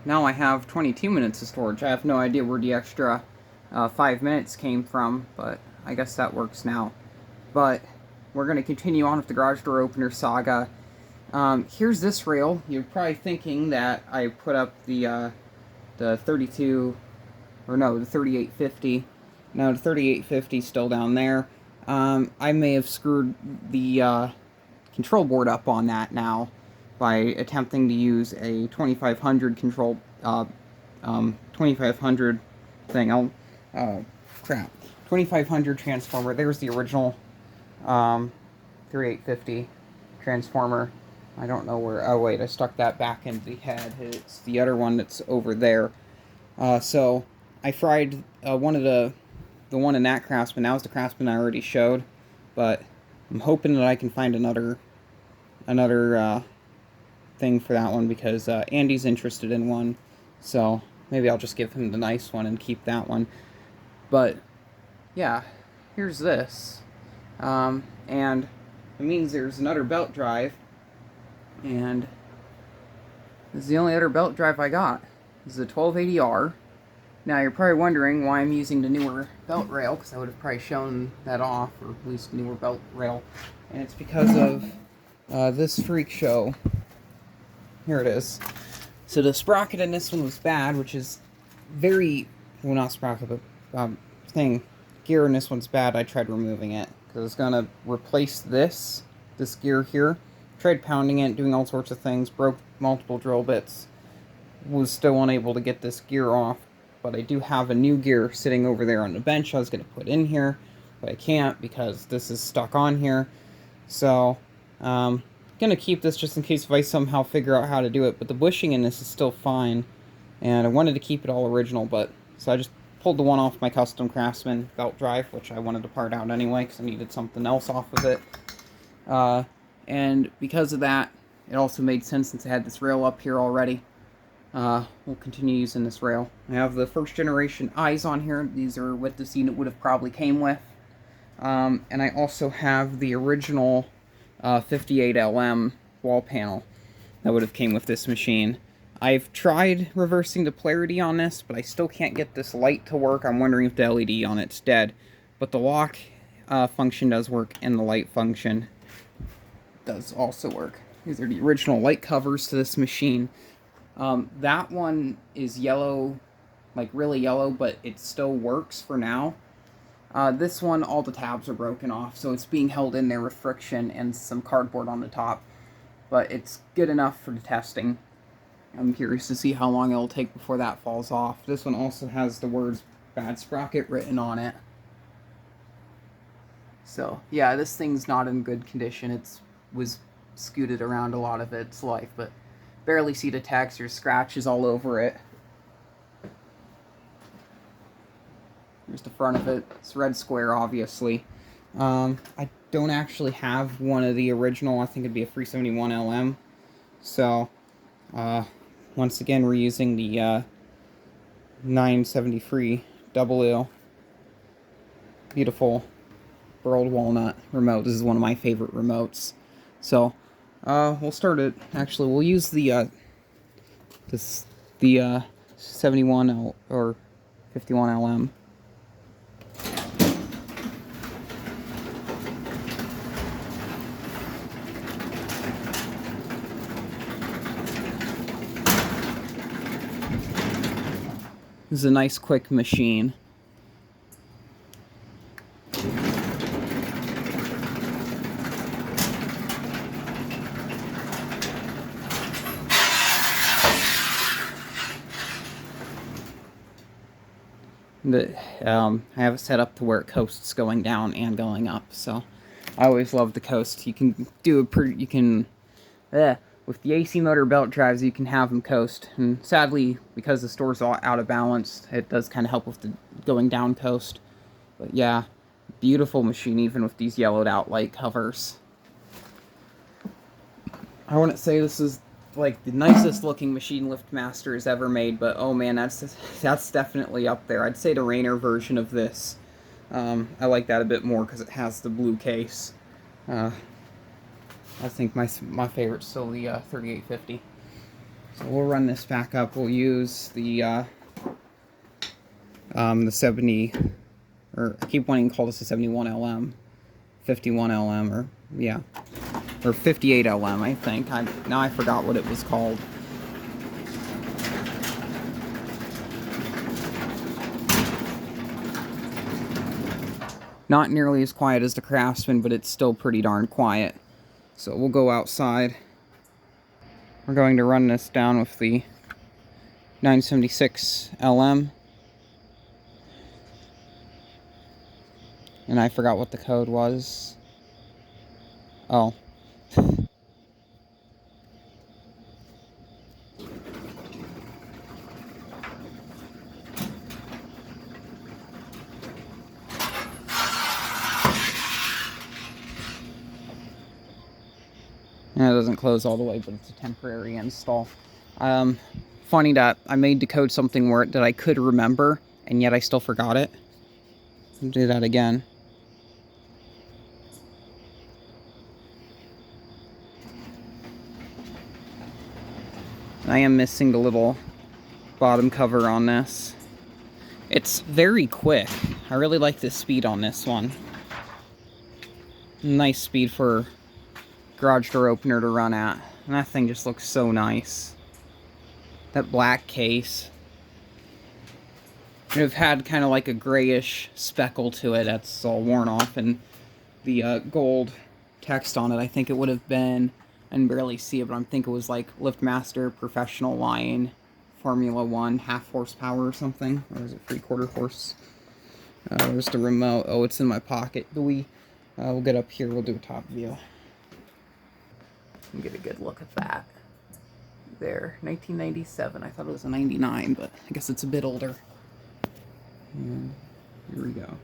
now I have 22 minutes of storage. I have no idea where the extra 5 minutes came from, but I guess that works now. But we're going to continue on with the garage door opener saga. Here's this rail. You're probably thinking that I put up the 32, or no, the 3850. No, the 3850 still down there. I may have screwed the control board up on that now by attempting to use a 2500 control, 2500 thing. Crap. 2500 transformer. There's the original 3850 transformer. I don't know where. Oh wait, I stuck that back into the head. It's the other one that's over there. So I fried one of the one in that Craftsman. That was the Craftsman I already showed, but I'm hoping that I can find another thing for that one, because Andy's interested in one. So maybe I'll just give him the nice one and keep that one. But yeah, here's this. And it means there's another belt drive, and this is the only other belt drive I got. This is a 1280R. Now you're probably wondering why I'm using the newer belt rail, because I would have probably shown that off, or at least newer belt rail. And it's because of this freak show. Here it is. So the sprocket in this one was bad, which is very, well, not sprocket, but gear in this one's bad. I tried removing it because it's gonna replace this gear here. Tried pounding it, doing all sorts of things, broke multiple drill bits, was still unable to get this gear off. But I do have a new gear sitting over there on the bench I was gonna put in here, but I can't because this is stuck on here. So gonna keep this just in case if I somehow figure out how to do it, but the bushing in this is still fine, and I wanted to keep it all original, but so I just pulled the one off my custom Craftsman belt drive, which I wanted to part out anyway because I needed something else off of it. And because of that, it also made sense since I had this rail up here already. We'll continue using this rail. I have the first generation eyes on here. These are what this unit would have probably came with. And I also have the original 58LM wall panel that would have came with this machine. I've tried reversing the polarity on this, but I still can't get this light to work. I'm wondering if the LED on it's dead. But the lock function does work, and the light function does also work. These are the original light covers to this machine. That one is yellow, like really yellow, but it still works for now. This one, all the tabs are broken off, so it's being held in there with friction and some cardboard on the top. But it's good enough for the testing. I'm curious to see how long it'll take before that falls off. This one also has the words "bad sprocket" written on it. So, yeah, this thing's not in good condition. It was scooted around a lot of its life, but barely see the text or scratches all over it. Here's the front of it. It's red square, obviously. I don't actually have one of the original. I think it'd be a 371 LM. So, once again, we're using the 973 WL. Beautiful burled walnut remote. This is one of my favorite remotes. So, we'll start it. Actually, we'll use the 71 or 51 LM. This is a nice, quick machine. I have it set up to where it coasts going down and going up, so I always love the coast. You can do with the AC motor belt drives, you can have them coast, and sadly, because the store's all out of balance, it does kind of help with the going down coast. But yeah, beautiful machine, even with these yellowed out light covers. I wouldn't say this is like the nicest looking machine LiftMaster has ever made, but oh man, that's definitely up there. I'd say the Rainer version of this. I like that a bit more because it has the blue case. I think my favorite's still the 3850. So we'll run this back up. We'll use the 70, or I keep wanting to call this a 71 LM, 51 LM, or yeah, or 58 LM, I think. Now I forgot what it was called. Not nearly as quiet as the Craftsman, but it's still pretty darn quiet. So we'll go outside. We're going to run this down with the 976 LM. And I forgot what the code was. Oh. And it doesn't close all the way, but it's a temporary install. Funny that I made the code something that I could remember, and yet I still forgot it. I'll do that again. I am missing the little bottom cover on this. It's very quick. I really like the speed on this one. Nice speed for garage door opener to run at. And that thing just looks so nice. That black case. It have had kind of like a grayish speckle to it that's all worn off, and the gold text on it, I think it would have been, I can barely see it, but I think it was like LiftMaster Professional Line Formula 1 half horsepower or something. Or is it 3/4 horse? There's the remote. Oh, it's in my pocket. We'll get up here, we'll do a top view. And get a good look at that. There, 1997. I thought it was a 99, but I guess it's a bit older. And here we go.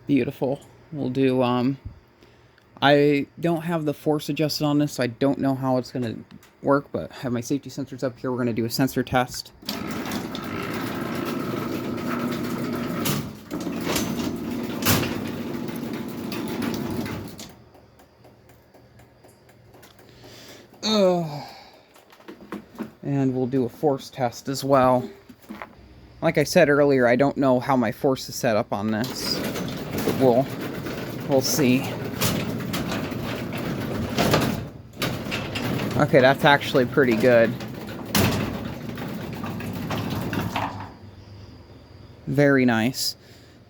Beautiful. We'll do, I don't have the force adjusted on this, so I don't know how it's going to work, but I have my safety sensors up here. We're going to do a sensor test. And we'll do a force test as well. Like I said earlier, I don't know how my force is set up on this. But we'll see. Okay, that's actually pretty good. Very nice.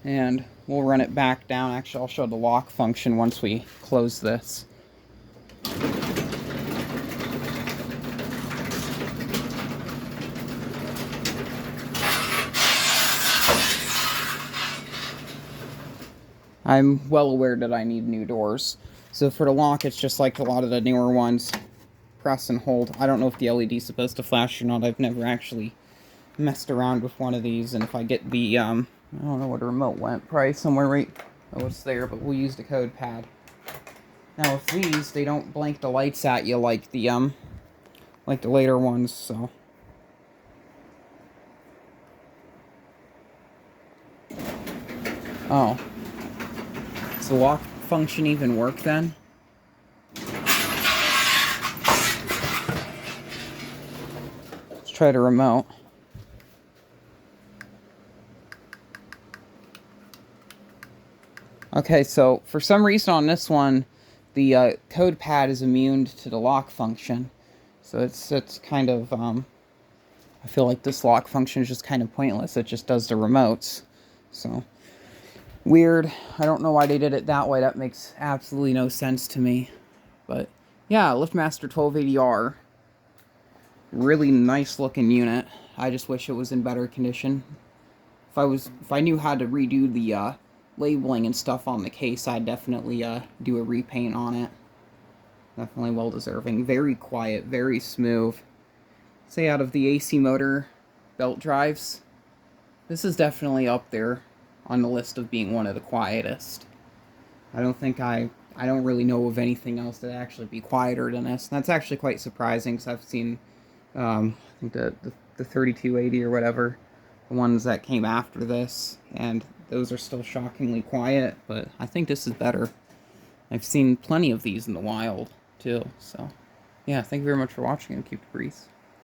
And we'll run it back down. Actually, I'll show the lock function once we close this. I'm well aware that I need new doors. So for the lock, it's just like a lot of the newer ones. Press and hold. I don't know if the LED is supposed to flash or not. I've never actually messed around with one of these. And if I get the, I don't know where the remote went. Probably somewhere right, oh, it's there, but we'll use the code pad. Now with these, they don't blink the lights at you like the later ones, so. Oh. Does the lock function even work then? Let's try the remote. Okay, so for some reason on this one, the code pad is immune to the lock function. So it's kind of, I feel like this lock function is just kind of pointless. It just does the remotes. So, weird. I don't know why they did it that way. That makes absolutely no sense to me. But, yeah, LiftMaster 1280R. Really nice looking unit. I just wish it was in better condition. If I knew how to redo the labeling and stuff on the case, I'd definitely do a repaint on it. Definitely well deserving. Very quiet, very smooth. Say out of the AC motor belt drives, this is definitely up there. on the list of being one of the quietest. I don't really know of anything else that actually be quieter than this. That's actually quite surprising, because I've seen, I think the 3280 or whatever, the ones that came after this, and those are still shockingly quiet, but I think this is better. I've seen plenty of these in the wild, too, so yeah, thank you very much for watching, and keep the breeze.